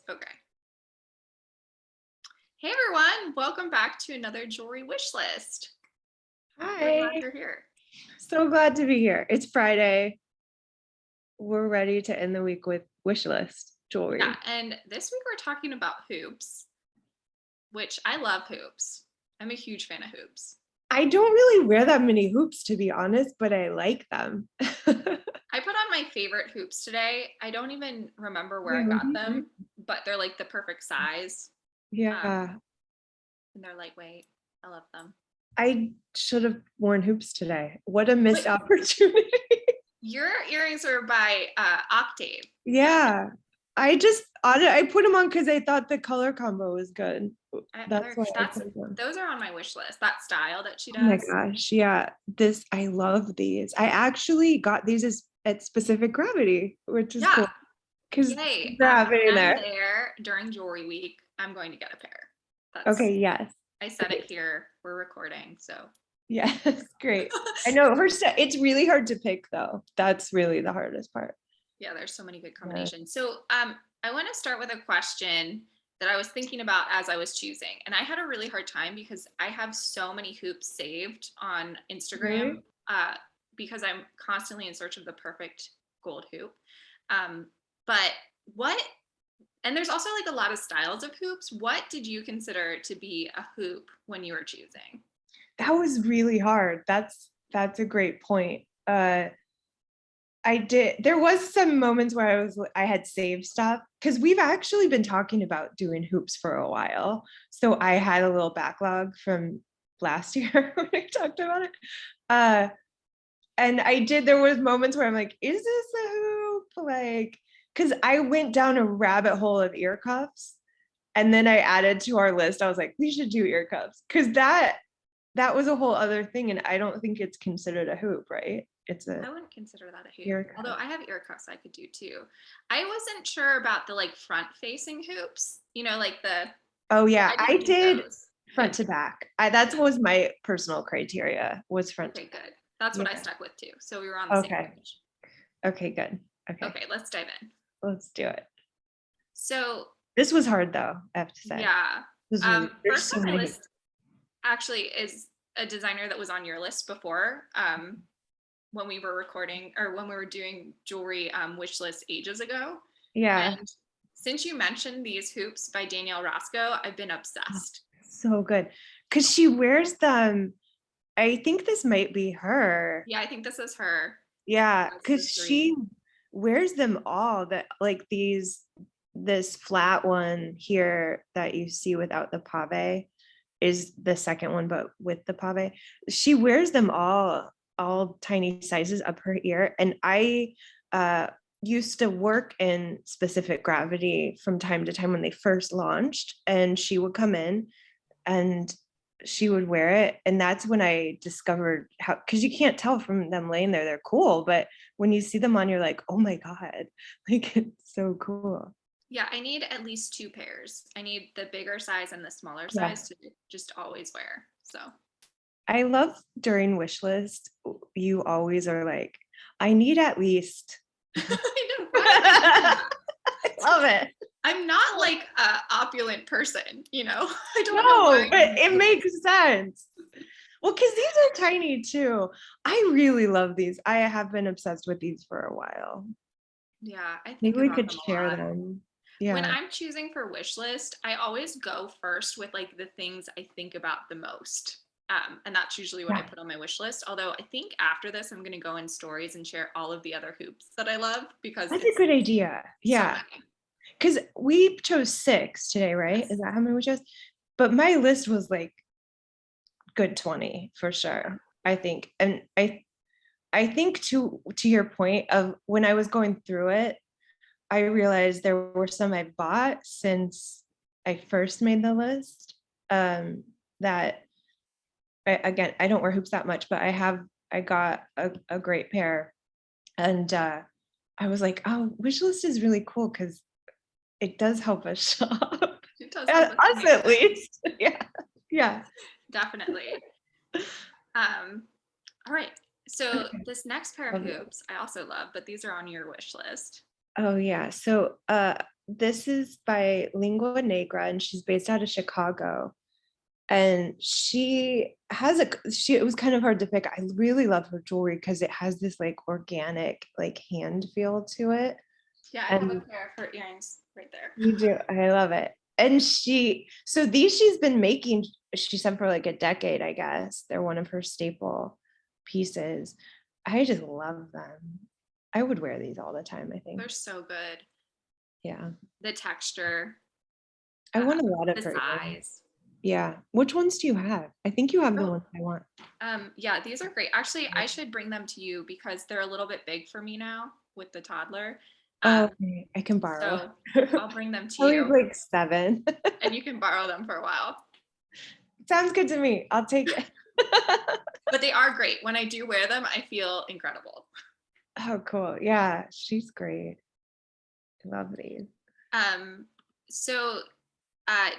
Okay. Hey everyone, welcome back to another jewelry wish list. We're glad Hi, you're here. so glad to be here. It's Friday. We're ready to end the week with wish list Yeah, jewelry. and this week we're talking about hoops, which I love hoops. I'm a huge fan of hoops. I don't really wear that many hoops, to be honest, but I like them. I put on my favorite hoops today. I don't even remember where Yeah, I what do got you think? them, but they're like the perfect size. Um, Yeah, and they're lightweight. I love them. I should have worn hoops today. What a missed Wait, opportunity. your earrings are by Octave. Yeah, Yeah, I put them on because I thought the color combo was good. That's why I put them. those are on my wish list. That style that she Oh my does. gosh, yeah. I love these. I actually got these at Specific Gravity, which is Yeah, cool because yay. they're When happening I'm there. there during jewelry week, I'm going to get a pair. That's, Okay, yes. I said it Great. here. We're recording. So, Yes, great. I know it's really hard to pick though. That's really the hardest part. yeah, there's so many good Yeah. combinations. So, I want to start with a question that I was thinking about as I was choosing. And I had a really hard time because I have so many hoops saved on Instagram Really? uh, because I'm constantly in search of the perfect gold hoop. Um, but what And there's also like a lot of styles of hoops. What did you consider to be a hoop when you were choosing? That was really hard. That's a great point. There was some moments where I had saved stuff because we've actually been talking about doing hoops for a while. So I had a little backlog from last year when I talked about it. Uh, and there was moments where I'm like, is this a hoop? Like, because I went down a rabbit hole of ear cuffs and then I added to our list. I was like, we should do ear cuffs because that was a whole other thing. And I don't think it's considered a hoop, right? It's a I wouldn't consider that a hoop. ear Although cuff. I have ear cuffs I could do too. I wasn't sure about the like front facing hoops, like Oh yeah, I I didn't do did those. front to back. That was my personal criteria was front to Okay, back. good. That's what I Yeah. stuck with too. So we were on the same Okay. page. Okay, good. Okay, Okay, let's dive in. let's do it. So, This was hard though, I have to say. yeah. There's First so on my many. list actually is a designer that was on your list before. When we were recording or when we were doing jewelry wish list ages ago. Yeah. And since you mentioned these hoops by Danielle Roscoe, I've been obsessed. So good. Cause she wears them. I think this might be her. Yeah, I think this is her. Yeah, That's the because three. she wears them all that like this flat one here that you see without the pave is the second one, but with the pave. She wears them all tiny sizes up her ear. And I used to work in Specific Gravity from time to time when they first launched, and she would come in and she would wear it. And that's when I discovered how, because you can't tell from them laying there, they're cool, but when you see them on, you're like, oh my God, like it's so cool. Yeah, I need at least two pairs. I need the bigger size and the smaller Yeah. size to just always wear. So I love during wish list, you always are like, I need at least. I know, why do we do I that? love it. I'm not like a opulent person, I don't know why No, I but need it those. makes sense. Well, because these are tiny too. I really love these. I have been obsessed with these for a while. Yeah, I think Maybe we about could them a share lot. them. When Yeah. I'm choosing for wish list, I always go first with like the things I think about the most. And that's usually what I Yeah. put on my wish list. Although I think after this, I'm going to go in stories and share all of the other hoops that I love because That's a it's good idea. so Yeah. many. Because we chose 6 today, right? Yes. Is that how many we chose? But my list was like good 20 for sure. I think. And I think to your point of when I was going through it, I realized there were some I bought since I first made the list. That again, I don't wear hoops that much, but I got a great pair. And I was like, oh, wish list is really cool because it does help us shop. It does help us Us save at things. least. Yeah. Yeah. Definitely. Um, all right. So Okay. this next pair of Love it. hoops I also love, but these are on your wish list. Oh yeah. So this is by Lingua Negra, and she's based out of Chicago. And it was kind of hard to pick. I really love her jewelry because it has this like organic, like hand feel to it. Yeah, I have a And pair of her earrings right there. you do, I love it. And so these she's been making, she said for like a decade, I guess. They're one of her staple pieces. I just love them. I would wear these all the time, I think. They're so good. Yeah. The texture, I want a lot of the her earrings. size. Yeah. Which ones do you have? I think you have the Oh, ones I want. yeah, these are great. Actually, I should bring them to you because they're a little bit big for me now with the toddler. Oh, Um, okay. I can borrow. so I'll bring them to Probably you like 7. and you can borrow them for a while. Sounds good to me. I'll take it. But they are great. When I do wear them, I feel incredible. Oh, cool. Yeah, she's great. I love these. So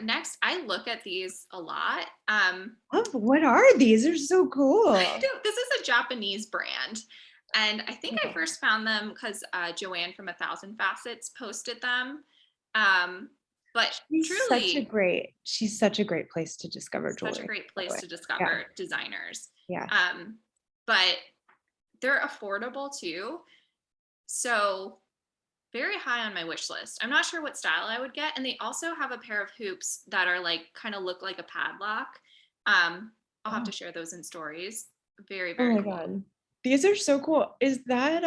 next, I look at these a lot. Oh, what are these? They're so cool. This is a Japanese brand. And I think I Oh, first found them because Joanne from 1,000 Facets posted them. But truly, she's such a great place to discover such a jewelry, great by the place way. to Yeah, discover designers. yeah. But they're affordable too. So very high on my wish list. I'm not sure what style I would get. And they also have a pair of hoops that are like kind of look like a padlock. I'll have Oh, to share those in stories. Very, oh very my cool. God. These are so cool. Is that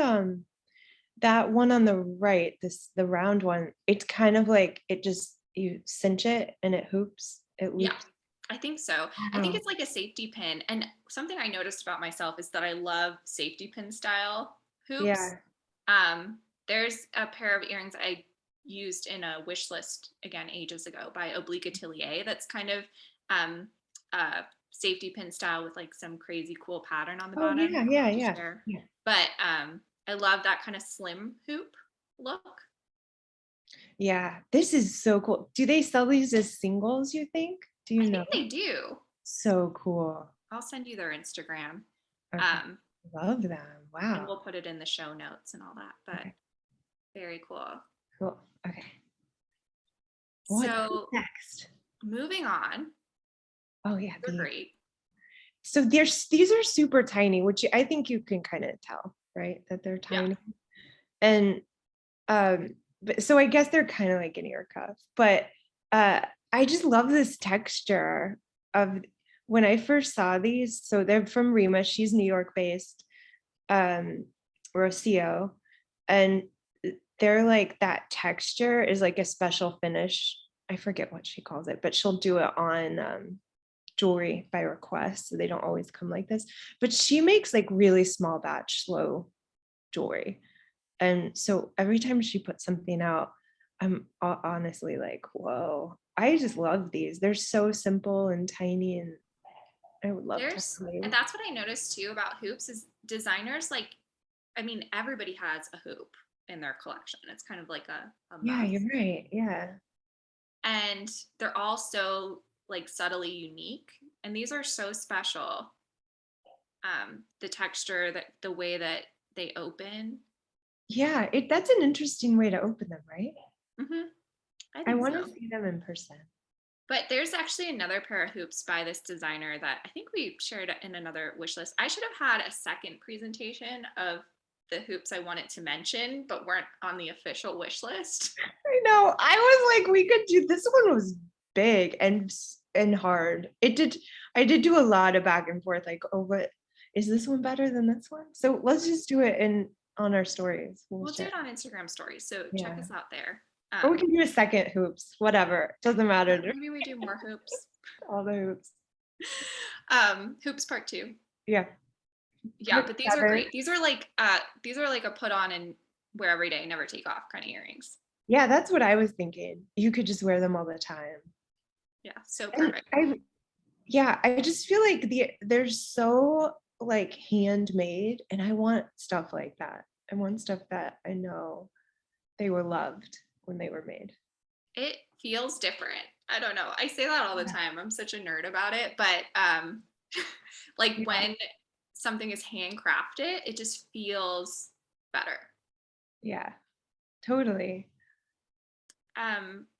one on the right, the round one, it's kind of like it just you cinch it and it hoops, it Yeah, loops. I think so. I think Wow. it's like a safety pin. And something I noticed about myself is that I love safety pin style hoops. Yeah. There's a pair of earrings I used in a wish list again ages ago by Oblique Atelier that's kind of a safety pin style with like some crazy cool pattern on the Oh bottom. yeah, I'll yeah, have to yeah. share. Yeah. But I love that kind of slim hoop look. Yeah. This is so cool. Do they sell these as singles, you think? Do I you know? think they do. So cool. I'll send you their Instagram. Okay. Um, Love them. and Wow. we'll put it in the show notes and all that. But Okay. very cool. Cool. Okay. What's So next? moving on, Oh yeah, they're great. so these are super tiny, which I think you can kind of tell, right? That they're Yeah. tiny. And but so I guess they're kind of like an ear cuff, but uh I just love this texture of when I first saw these. So they're from Rima, she's New York based, Rocio, and they're like that texture is like a special finish. I forget what she calls it, but she'll do it on jewelry by request. So they don't always come like this, but she makes like really small batch, slow jewelry. And so every time she puts something out, I'm honestly like, whoa, I just love these. They're so simple and tiny, and I would love to have And these. that's what I noticed too about hoops is designers like, I mean, everybody has a hoop in their collection. It's kind of like a Yeah, must. you're right. Yeah. And they're all so like subtly unique. And these are so special. The texture, that the way that they open. Yeah, that's an interesting way to open them, right? Hmm. I I think want to so. see them in person. But there's actually another pair of hoops by this designer that I think we shared in another wish list. I should have had a second presentation of the hoops I wanted to mention, but weren't on the official wish list. I know. I was like, we could do this one was big and hard. I did do a lot of back and forth, like, oh, but is this one better than this one? So let's just do it in on our stories. We'll do Share. it on Instagram stories. So check Yeah. us out there. Or we can do a second hoops, whatever. Doesn't matter. Maybe we do more hoops. All the hoops. Hoops part 2. Yeah. Yeah, Part but these are 7. great. These are like a put on and wear every day, never take off kind of earrings. Yeah, that's what I was thinking. You could just wear them all the time. Yeah, so And perfect. I just feel like they're so like handmade, and I want stuff like that. I want stuff that I know they were loved when they were made. It feels different. I don't know. I say that all the Yeah. time. I'm such a nerd about it, but like Yeah. when something is handcrafted, it just feels better. Yeah, totally.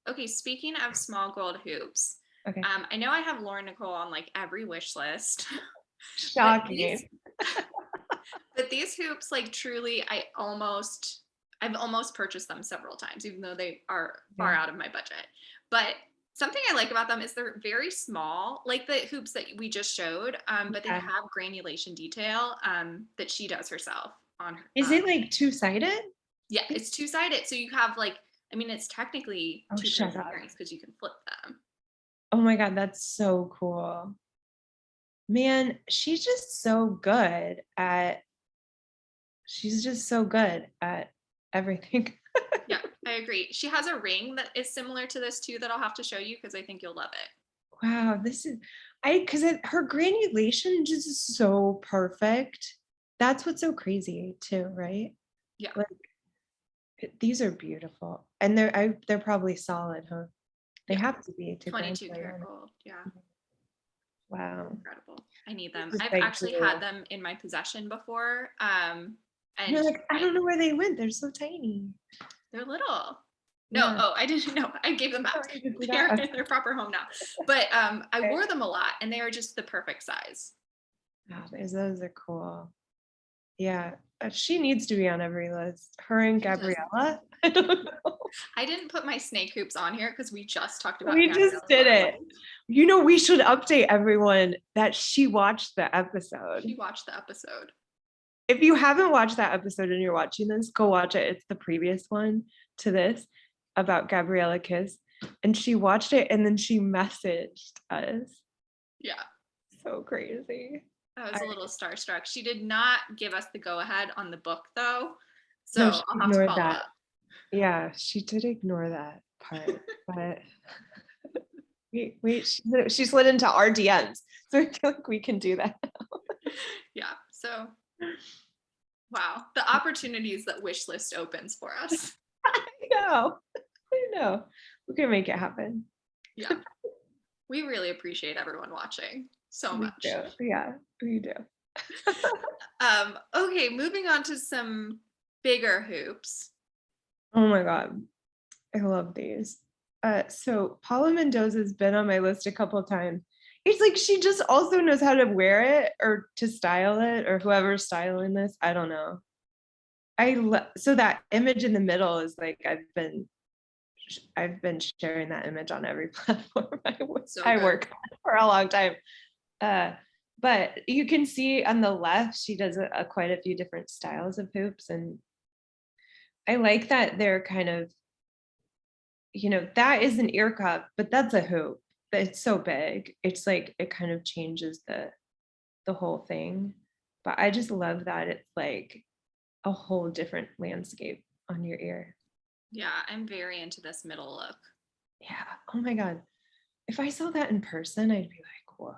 Okay, speaking of small gold hoops, Okay. I know I have Lauren Nicole on like every wish list, but these Shocking. but these hoops, like truly, I've almost purchased them several times, even though they are far Yeah. out of my budget. But something I like about them is they're very small, like the hoops that we just showed, but they Yeah. have granulation detail that she does herself on her. Is it like two-sided? Yeah, it's two-sided. So you have like, I mean, it's technically Oh, two pairs shut of up. earrings because you can flip them. Oh my God, that's so cool. Man, she's just so good at everything. Yeah, I agree. She has a ring that is similar to this too that I'll have to show you because I think you'll love it. Wow, because her granulation just is so perfect. That's what's so crazy too, right? Yeah, Like these are beautiful, and they're probably solid, huh? They yeah. have to be to 22 graduate karat on it. gold. Yeah, Wow, incredible. I need them. just I've like actually had drool. them in my possession before. You're And like, I don't know where they went. They're so tiny. they're little. No, Yeah. oh, I didn't know. I gave them Oh, back. you could do They're that. in their proper home now. But I Okay. wore them a lot and they are just the perfect size. Wow, those are cool. Yeah, she needs to be on every list. Her and She does. Gabriella. I don't know. I didn't put my snake hoops on here because we just talked about We just Gabriella's did last. it. We should update everyone that she watched the episode. She watched the episode. If you haven't watched that episode and you're watching this, go watch it. It's the previous one to this about Gabriella Kiss. And she watched it and then she messaged us. Yeah. So crazy. I was a little starstruck. She did not give us the go ahead on the book though. So No, she I'll have to ignored follow that. up. Yeah, she did ignore that part, but she slid into our DMs. So I feel like we can do that. Yeah. So wow. The opportunities that Wishlist opens for us. I know. We can make it happen. Yeah. We really appreciate everyone watching so We much. do. Yeah, we do. Okay, moving on to some bigger hoops. Oh my God. I love these. So Paula Mendoza's been on my list a couple of times. It's like she just also knows how to wear it or to style it, or whoever's styling this. I don't know. So that image in the middle is like I've been sharing that image on every platform So I good. work on for a long time. But you can see on the left, she does quite a few different styles of hoops. And I like that they're kind of, that is an ear cup, but that's a hoop. It's so big. It's like, it kind of changes the whole thing. But I just love that it's like a whole different landscape on your ear. Yeah, I'm very into this middle look. Yeah. Oh my God. If I saw that in person, I'd be like, whoa.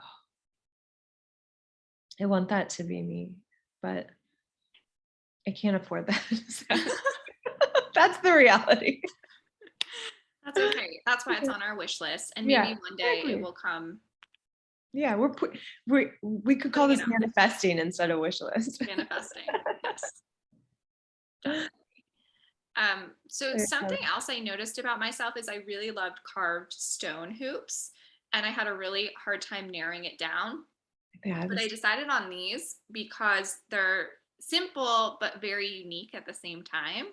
I want that to be me, but I can't afford that. So that's the reality. That's okay. That's why it's on our wish list. And maybe Yeah, one day exactly. it will come. Yeah, we could call this manifesting instead of wish list. Manifesting. Yes. Definitely. So something else I noticed about myself is I really loved carved stone hoops, and I had a really hard time narrowing it down. Yeah, But I decided on these because they're simple but very unique at the same time.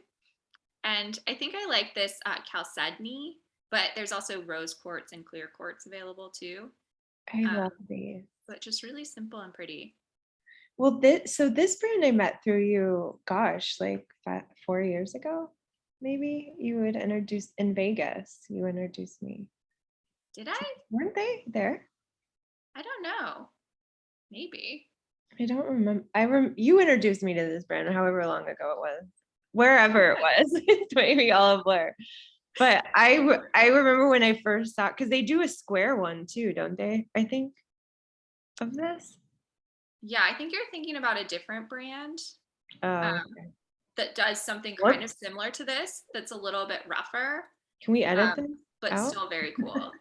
And I think I like this chalcedony, but there's also rose quartz and clear quartz available too. I love these. But just really simple and pretty. Well, this brand I met through you, gosh, like 4 years ago, maybe you would introduce in Vegas. You introduced me. Did I? Weren't they there? I don't know. Maybe. I don't remember. You introduced me to this brand, however long ago it was, wherever it was. It's maybe all a blur. But I remember when I first saw, because they do a square one too, don't they? I think of this. Yeah, I think you're thinking about a different brand Okay. that does something kind of similar to this. That's a little bit rougher. Can we edit them but out? still very cool.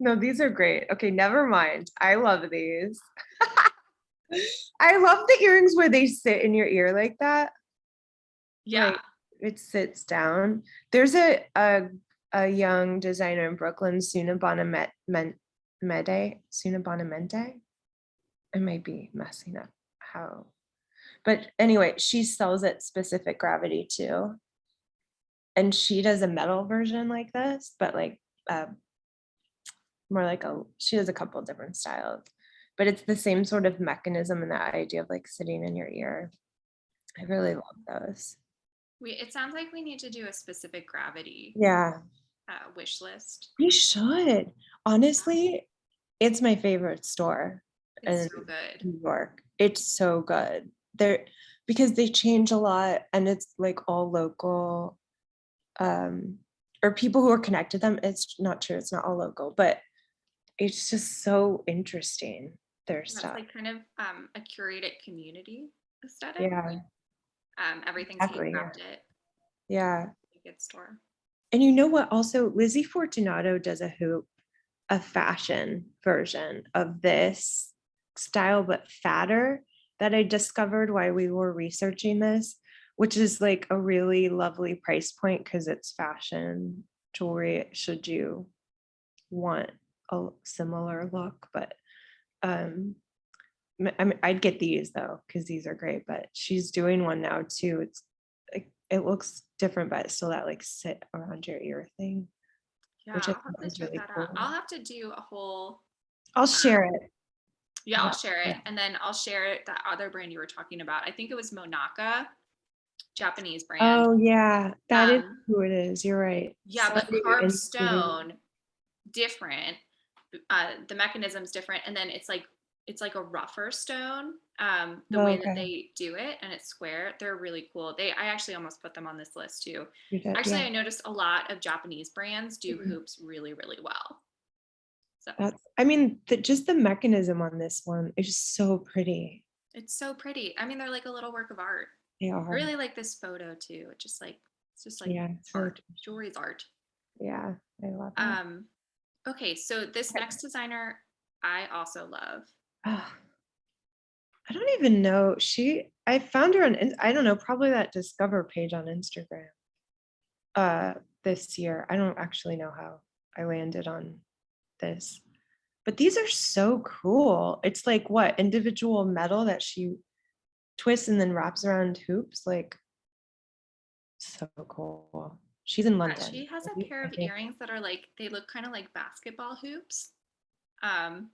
No, these are great. Okay, never mind. I love these. I love the earrings where they sit in your ear like that. Yeah. Like, it sits down. There's a young designer in Brooklyn, Suna Bonamente. I might be messing up how, but anyway, she sells at Specific Gravity too. And she does a metal version like this, but like more like she has a couple different styles, but it's the same sort of mechanism and that idea of like sitting in your ear. I really love those. It sounds like we need to do a Specific Gravity Yeah, wish list. we should. Honestly, it's my favorite store It's in so good. New York. It's so good. They're because they change a lot and it's like all local. Or people who are connected to them. It's not true, it's not all local, but it's just so interesting, their That's stuff. like kind of a curated community aesthetic. Yeah, Everything's exactly. Yeah. handcrafted. Yeah. A good store. And you know what? Also, Lizzie Fortunato does a hoop, a fashion version of this style, but fatter, that I discovered while we were researching this, which is like a really lovely price point because it's fashion jewelry should you want a similar look. But I mean, I'd get these though because these are great, but she's doing one now too. It's like it looks different, but it's still that like sit around your ear thing, Yeah, which I I'll have think to is check really that out. cool. I'll have to do a whole. I'll share it. Yeah, I'll Yeah. share it, and then I'll share that other brand you were talking about. I think it was Monaka, Japanese brand. Oh yeah, that is Um, who it is. You're right. yeah, but Somebody carved instituted- stone, different. The mechanism's different, and then it's like a rougher stone. The Oh, way that okay. they do it, and it's square. They're really cool. I actually almost put them on this list too. You did, Actually, yeah. I noticed a lot of Japanese brands do Mhm. hoops really, really well. So I mean, just the mechanism on this one is just so pretty. it's so pretty. I mean, they're like a little work of art. They I are. really like this photo too. It's just like Yeah, it's really, art. Jewelry's art. yeah, I love it. Um, okay, so this Okay. next designer I also love. Ah, I don't even know. I found her on, I don't know, probably that Discover page on Instagram this year. I don't actually know how I landed on this, but these are so cool. It's like what, individual metal that she twists and then wraps around hoops, like so cool. She's in She London, has a right? pair I of think. earrings that are like they look kind of like basketball hoops. Um,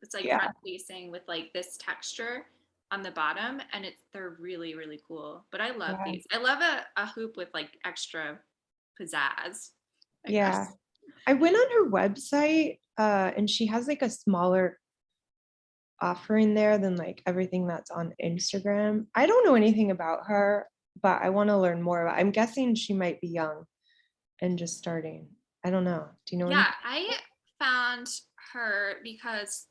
it's like Yeah, front facing with like this texture on the bottom, and they're really really cool. But I love yeah, these. I love a hoop with like extra pizzazz, I yeah. guess. I went on her website and she has like a smaller offering there than like everything that's on Instagram. I don't know anything about her, but I want to learn more about. I'm guessing she might be young and just starting. I don't know. Do you know Yeah, anything? I found her because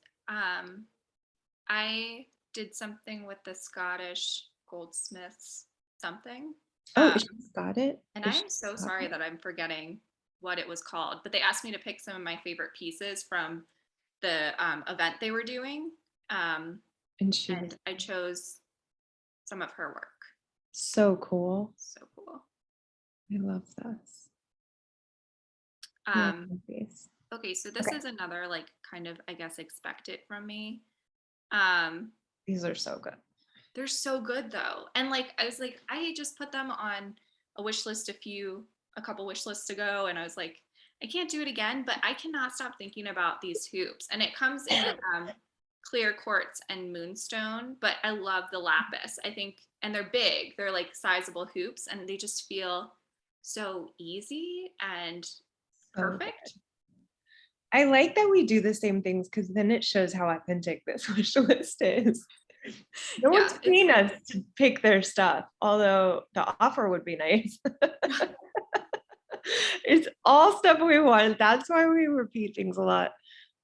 I did something with the Scottish goldsmiths something. Oh, Um, she's got it. and Is I she am so got sorry it? that I'm forgetting what it was called, but they asked me to pick some of my favorite pieces from the event they were doing. Um, And she and was I chose some of her work. so cool. So cool. I love this. I love Um, these. okay, so this Okay, is another like kind of I guess expected from me. Um, these are so good. they're so good though. And like I was like, I just put them on a wish list a couple wish lists ago, and I was like, I can't do it again, but I cannot stop thinking about these hoops. And it comes in clear quartz and moonstone, but I love the lapis. I think, and they're big, they're like sizable hoops, and they just feel so easy and So good. perfect. I like that we do the same things because then it shows how authentic this wish list is. No Yeah, one's it's paying us to pick their stuff, although the offer would be nice. It's all stuff we want. That's why we repeat things a lot.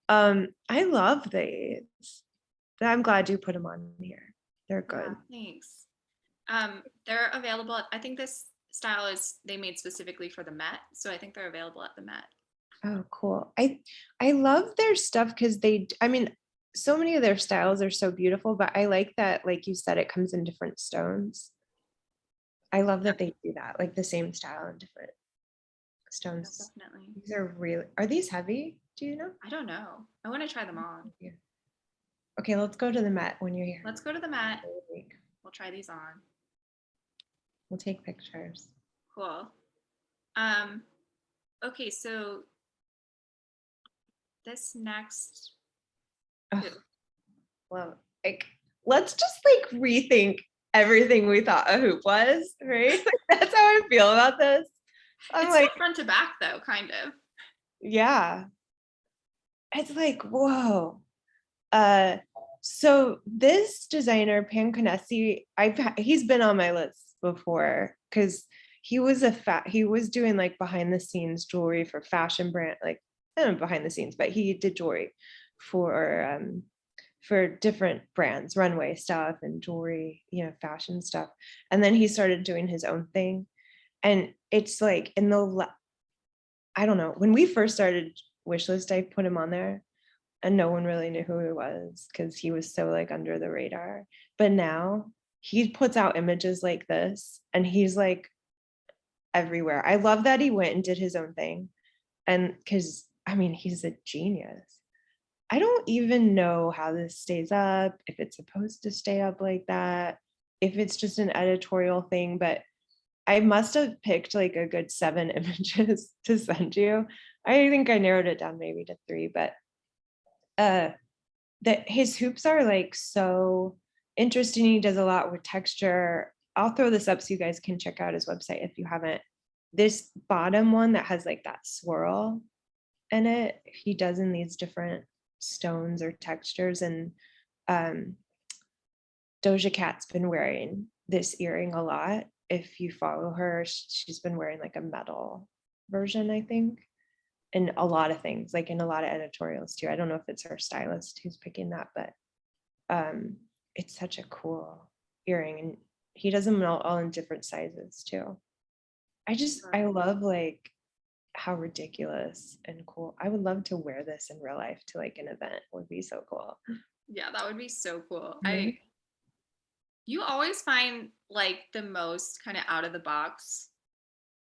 I love these. I'm glad you put them on here. They're yeah, good. thanks. They're available. I think this style is they made specifically for the Met, so I think they're available at the Met. Oh, cool. I love their stuff because I mean, so many of their styles are so beautiful, but I like that, like you said, it comes in different stones. I love that they do that, like the same style and different Yeah, stones. definitely. These are these heavy? Do you know? I don't know. I want to try them on. Yeah. Okay, let's go to the Met when you're here. Let's go to the Met. We'll try these on. We'll take pictures. Cool. Okay, so this next Ugh, hoop. well, like let's just like rethink everything we thought a hoop was, right? That's how I feel about this. I'm It's like, still front to back though, kind of. yeah. It's like, whoa. Uh, so this designer, Pancanesi, he's been on my list before because he was doing like behind the scenes jewelry for fashion brand, like I don't know behind the scenes, but he did jewelry for different brands, runway stuff and jewelry, fashion stuff. And then he started doing his own thing. And it's like I don't know, when we first started Wishlist, I put him on there and no one really knew who he was because he was so like under the radar. But now he puts out images like this and he's like everywhere. I love that he went and did his own thing. And because I mean, he's a genius. I don't even know how this stays up, if it's supposed to stay up like that, if it's just an editorial thing, but I must have picked like a good 7 images to send you. I think I narrowed it down maybe to 3, but that his hoops are like so interesting. He does a lot with texture. I'll throw this up so you guys can check out his website if you haven't. This bottom one that has like that swirl in it, he does in these different stones or textures. And um, Doja Cat's been wearing this earring a lot. If you follow her, she's been wearing like a metal version, I think, in a lot of things, like in a lot of editorials too. I don't know if it's her stylist who's picking that, but it's such a cool earring. And he does them all in different sizes too. I love like how ridiculous and cool. I would love to wear this in real life to like an event. It would be so cool. Yeah, that would be so cool. Mhm. You always find like the most kind of out of the box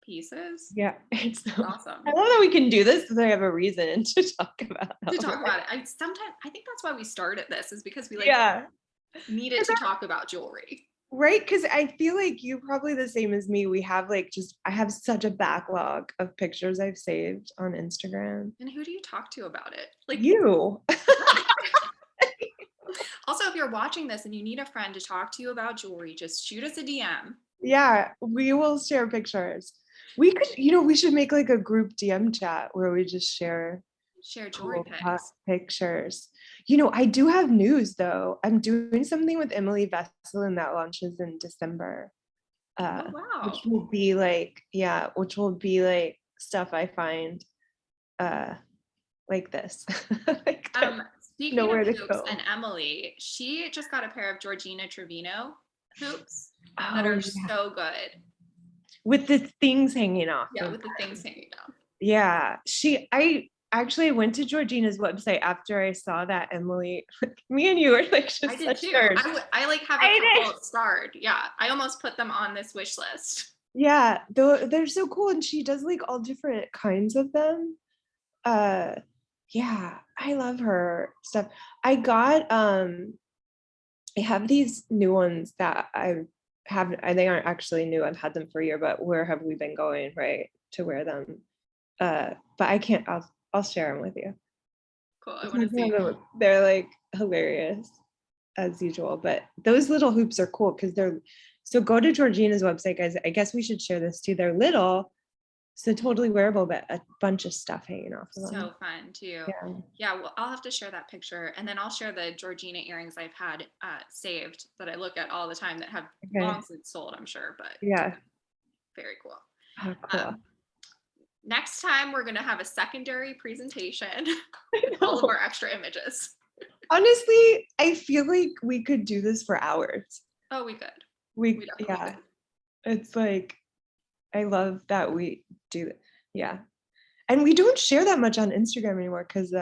pieces. Yeah, it's so, Awesome. I love that we can do this because I have a reason to talk about To them, talk right? about it. I think that's why we started this, is because we like Yeah. needed to talk about jewelry. Right, because I feel like you probably the same as me. We have like I have such a backlog of pictures I've saved on Instagram. And who do you talk to about it? Like, You. also, if you're watching this and you need a friend to talk to you about jewelry, just shoot us a DM. Yeah, we will share pictures. We could, we should make like a group DM chat where we just share Share jewelry cool pics. pictures. I do have news though. I'm doing something with Emily Vesselin that launches in December. Oh wow. Which will be like stuff I find like this. Like Speaking of nowhere to hoops go. and Emily, she just got a pair of Georgina Trevino hoops that Oh are yeah. so good. With the things hanging off Yeah, of with the them. things hanging down. Yeah. I actually went to Georgina's website after I saw that Emily. Me and you are like I just did such too. nerds. I like have a I did. couple starred. Yeah, I almost put them on this wish list. Yeah, they're so cool. And she does like all different kinds of them. Uh yeah, I love her stuff. I got I have these new ones that they aren't actually new. I've had them for a year, but where have we been going, right? To wear them. But I can't, I'll share them with you. Cool. I want to see. They're like hilarious as usual, but those little hoops are cool because so go to Georgina's website, guys. I guess we should share this too. They're little, so totally wearable, but a bunch of stuff hanging off of them. So fun too. Yeah. Yeah, well, I'll have to share that picture, and then I'll share the Georgina earrings I've had saved that I look at all the time that have long since sold, I'm sure, but Yeah. very cool. Oh, cool. Next time we're gonna have a secondary presentation with all of our extra images. Honestly, I feel like we could do this for hours. Oh, we could. Yeah. It's like, I love that we do that. Yeah. And we don't share that much on Instagram anymore because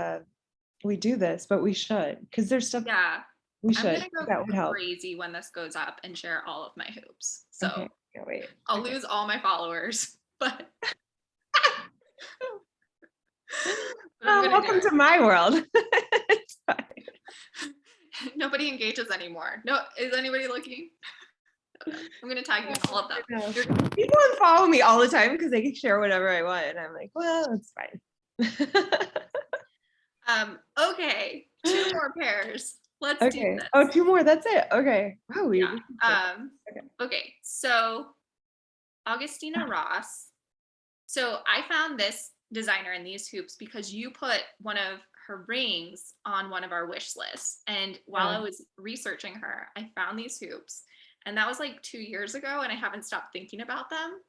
we do this, but we should because there's stuff. Yeah. We I'm should. gonna go That would help. crazy when this goes up and share all of my hoops. So Okay. wait. I'll lose all my followers, but I'm gonna do Welcome to my world. It's fine. it. Nobody engages anymore. No, is anybody looking? I'm gonna tag you in all of them. I know. People unfollow me all the time because they can share whatever I want, and I'm like, well, it's fine. Okay, 2 more pairs. Let's do Okay. this. Oh, 2 more. That's it. Okay. Wow. Yeah. Okay. Okay. So Augustina Ross. So I found this designer in these hoops because you put one of her rings on one of our wish lists. And while I was researching her, I found these hoops. And that was like 2 years ago, and I haven't stopped thinking about them.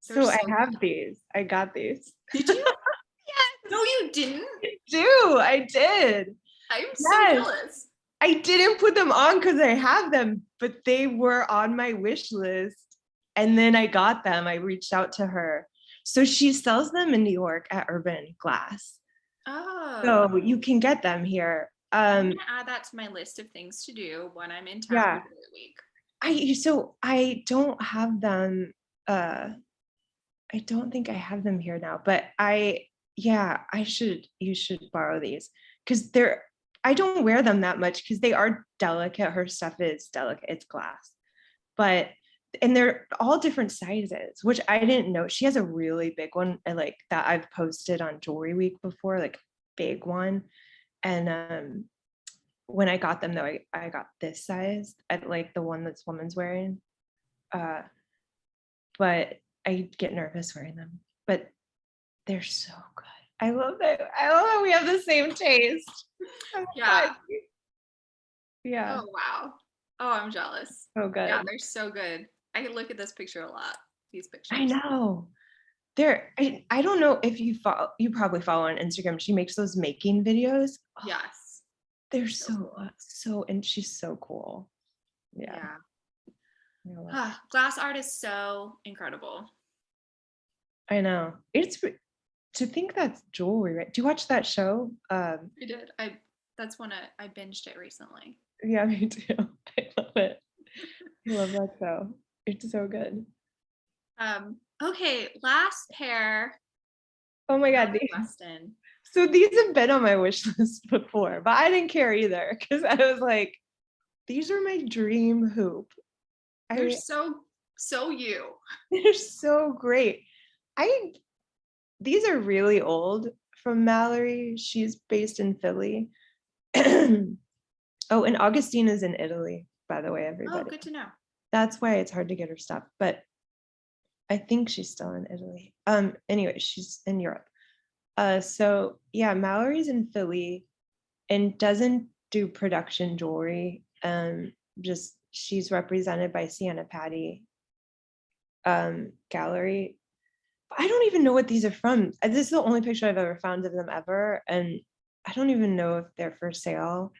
So I so have good. these. I got these. Did you? Yes, No, you didn't. I do. I did. I'm so Yes. jealous. I didn't put them on because I have them, but they were on my wish list. And then I got them. I reached out to her. So she sells them in New York at Urban Glass. Oh. So you can get them here. I'm gonna add that to my list of things to do when I'm in town Yeah. for the week. I don't have them. I don't think I have them here now, but you should borrow these because I don't wear them that much because they are delicate. Her stuff is delicate. It's glass, and they're all different sizes, which I didn't know. She has a really big one, like that I've posted on Jewelry Week before, like big one. And when I got them though, I got this size at like the one this woman's wearing. But I get nervous wearing them. But they're so good. I love that. I love that we have the same taste. Yeah. Yeah. Oh wow. Oh, I'm jealous. So good. Yeah, they're so good. I look at this picture a lot. These pictures. I know. I don't know if you probably follow on Instagram. She makes those making videos. Oh, Yes. they're so and she's so cool. Yeah. Glass art is so incredible. I know. To think that's jewelry, right? Do you watch that show? I did. That's when I binged it recently. Yeah, me too. I love it. I love that show. It's so good. Okay, last pair. Oh my God. Weston. So these have been on my wish list before, but I didn't care either because I was like, these are my dream hoop. They're so you. They're so great. These are really old from Mallory. She's based in Philly. Oh, and Augustine is in Italy, by the way, everybody. Oh, good to know. That's why it's hard to get her stuff, but I think she's still in Italy. Anyway, she's in Europe. So yeah, Mallory's in Philly and doesn't do production jewelry. Just she's represented by Sienna Patty Gallery. I don't even know what these are from. This is the only picture I've ever found of them ever, and I don't even know if they're for sale.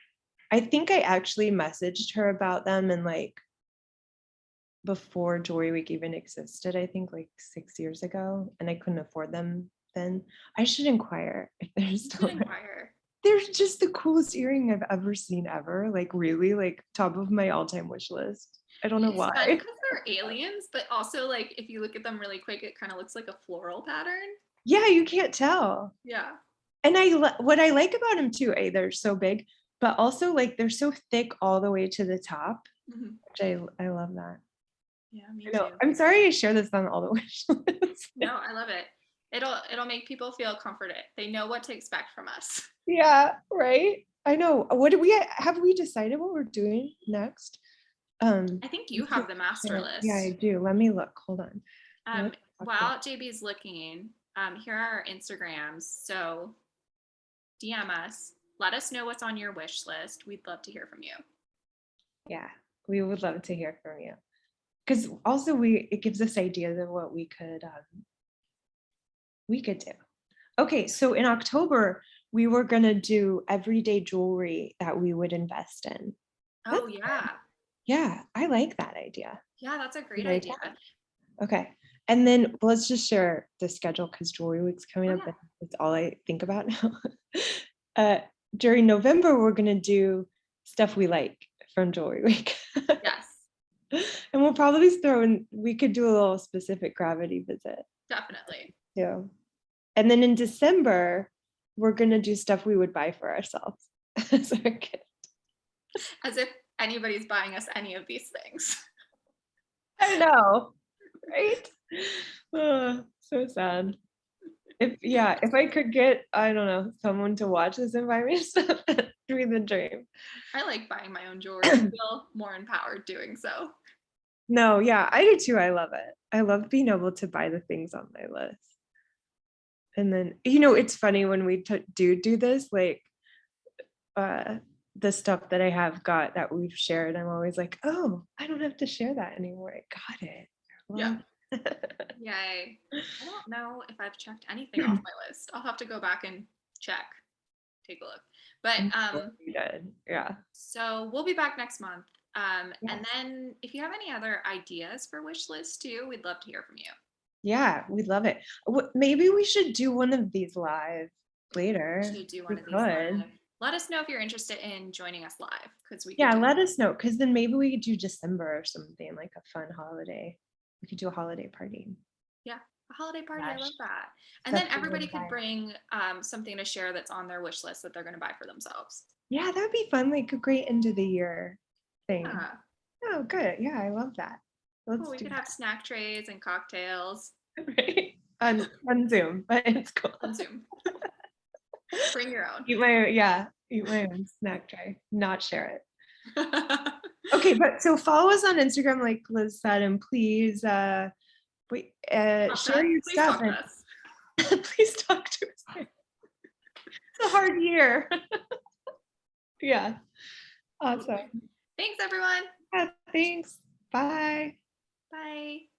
I think I actually messaged her about them and like before Jewelry Week even existed, I think like 6 years ago, and I couldn't afford them then. I should inquire if they're still there. They're just the coolest earring I've ever seen ever. Like really, like top of my all-time wish list. I don't know why. Because they're aliens, but also like if you look at them really quick, it kind of looks like a floral pattern. Yeah, you can't tell. Yeah. And what I like about them too, they're so big, but also like they're so thick all the way to the top, which I love that. Yeah, me too. I'm sorry I share this on all the wish lists. No, I love it. It'll make people feel comforted. They know what to expect from us. Yeah, right. I know. What have we decided what we're doing next? I think you have the master list. Yeah, I do. Let me look. Hold on. While JB's looking, here are our Instagrams. So DM us. Let us know what's on your wish list. We'd love to hear from you. Yeah, we would love to hear from you. Because also it gives us ideas of what we could do. Okay, so in October, we were gonna do everyday jewelry that we would invest in. Oh yeah. Yeah, I like that idea. Yeah, that's a great idea. Okay. And then let's just share the schedule because Jewelry Week's coming up. Yeah. That's all I think about now. During November, we're going to do stuff we like from Jewelry Week. Yes. And we'll probably throw in, we could do a little specific gravity visit Definitely. too. And then in December, we're gonna do stuff we would buy for ourselves. As our gift. As if anybody's buying us any of these things. I know, right? So sad. If I could get, I don't know, someone to watch this and buy me stuff, that'd be the dream. I like buying my own jewelry. I feel more empowered doing so. No, yeah, I do too. I love it. I love being able to buy the things on my list. And then, it's funny when we do this, like the stuff that I have got that we've shared, I'm always like, oh, I don't have to share that anymore. I got it. Yeah. Yay. I don't know if I've checked anything off my list. I'll have to go back and take a look. But You did. Yeah. so we'll be back next month. And then if you have any other ideas for wish lists too, we'd love to hear from you. Yeah, we'd love it. Maybe we should do one of these live later. We should do one of these live. Let us know if you're interested in joining us live, because we Yeah, let us know, because then maybe we could do December or something, like a fun holiday. We could do a holiday party. Yeah, a holiday party. I love that. And then everybody could bring something to share that's on their wish list that they're going to buy for themselves. Yeah, that'd be fun, like a great end of the year thing. Yeah. Oh, good. Yeah, I love that. We could have snack trays and cocktails. Right. On Zoom, but it's cool. On Zoom. Bring your own. Eat my own snack tray, not share it. Okay, but so follow us on Instagram, like Liz said, and please share your stuff. And please talk to us. It's a hard year. Yeah. Awesome. Thanks, everyone. Yeah, thanks. Bye. Bye.